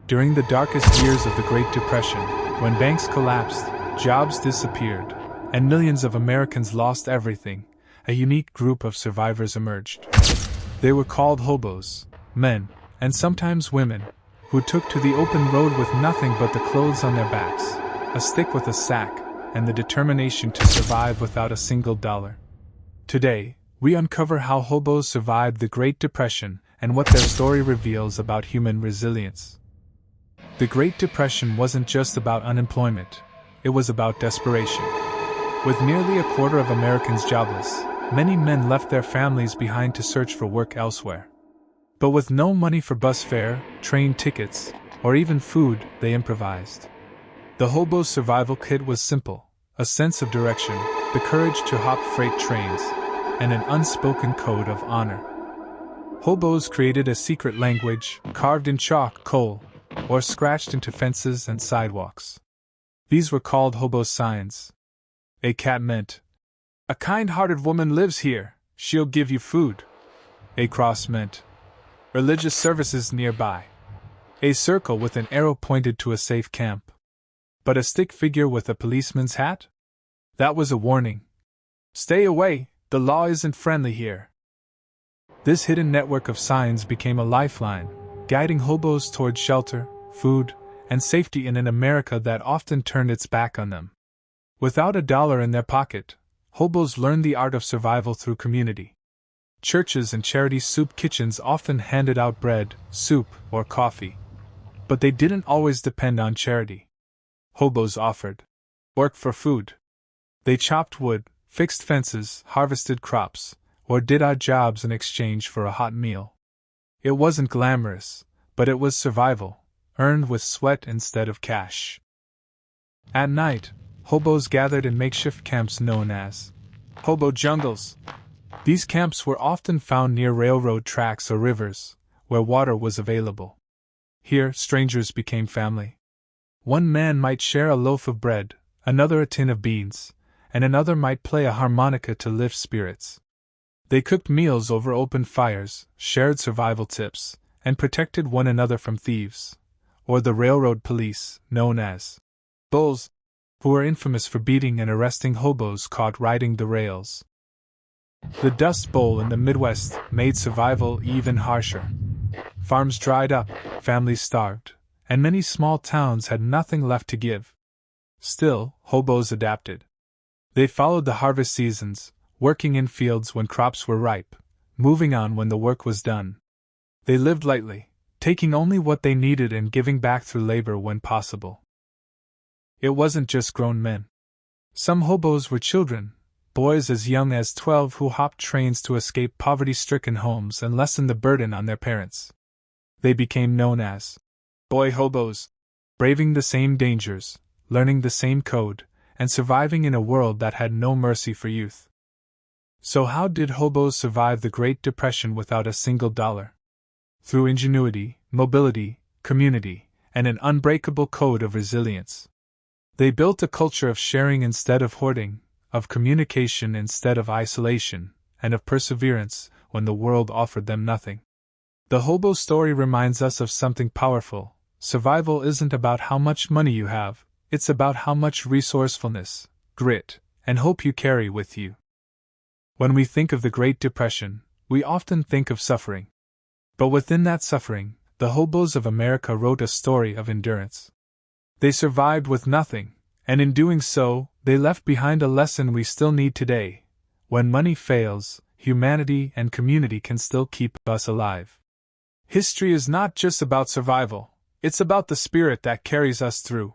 During the darkest years of the Great Depression, when banks collapsed, jobs disappeared, and millions of Americans lost everything, a unique group of survivors emerged. They were called hobos, men, and sometimes women, who took to the open road with nothing but the clothes on their backs, a stick with a sack, and the determination to survive without a single dollar. Today, we uncover how hobos survived the Great Depression and what their story reveals about human resilience. The Great Depression wasn't just about unemployment, it was about desperation. With nearly a quarter of Americans jobless, many men left their families behind to search for work elsewhere. But with no money for bus fare, train tickets, or even food, they improvised. The hobo's survival kit was simple: a sense of direction, the courage to hop freight trains, and an unspoken code of honor. Hobos created a secret language, carved in chalk, coal, or scratched into fences and sidewalks. These were called hobo signs. A cat meant, "A kind-hearted woman lives here, she'll give you food." A cross meant, "Religious services nearby." A circle with an arrow pointed to a safe camp. But a stick figure with a policeman's hat? That was a warning. "Stay away, the law isn't friendly here." This hidden network of signs became a lifeline, guiding hobos toward shelter, food, and safety in an America that often turned its back on them. Without a dollar in their pocket, hobos learned the art of survival through community. Churches and charity soup kitchens often handed out bread, soup, or coffee. But they didn't always depend on charity. Hobos offered work for food. They chopped wood, fixed fences, harvested crops, or did odd jobs in exchange for a hot meal. It wasn't glamorous, but it was survival, earned with sweat instead of cash. At night, hobos gathered in makeshift camps known as hobo jungles. These camps were often found near railroad tracks or rivers, where water was available. Here, strangers became family. One man might share a loaf of bread, another a tin of beans, and another might play a harmonica to lift spirits. They cooked meals over open fires, shared survival tips, and protected one another from thieves, or the railroad police, known as bulls, who were infamous for beating and arresting hobos caught riding the rails. The Dust Bowl in the Midwest made survival even harsher. Farms dried up, families starved, and many small towns had nothing left to give. Still, hobos adapted. They followed the harvest seasons, working in fields when crops were ripe, moving on when the work was done. They lived lightly, taking only what they needed and giving back through labor when possible. It wasn't just grown men. Some hobos were children, boys as young as 12 who hopped trains to escape poverty-stricken homes and lessen the burden on their parents. They became known as boy hobos, braving the same dangers, learning the same code, and surviving in a world that had no mercy for youth. So how did hobos survive the Great Depression without a single dollar? Through ingenuity, mobility, community, and an unbreakable code of resilience. They built a culture of sharing instead of hoarding, of communication instead of isolation, and of perseverance when the world offered them nothing. The hobo story reminds us of something powerful. Survival isn't about how much money you have, it's about how much resourcefulness, grit, and hope you carry with you. When we think of the Great Depression, we often think of suffering. But within that suffering, the hobos of America wrote a story of endurance. They survived with nothing, and in doing so, they left behind a lesson we still need today. When money fails, humanity and community can still keep us alive. History is not just about survival, it's about the spirit that carries us through.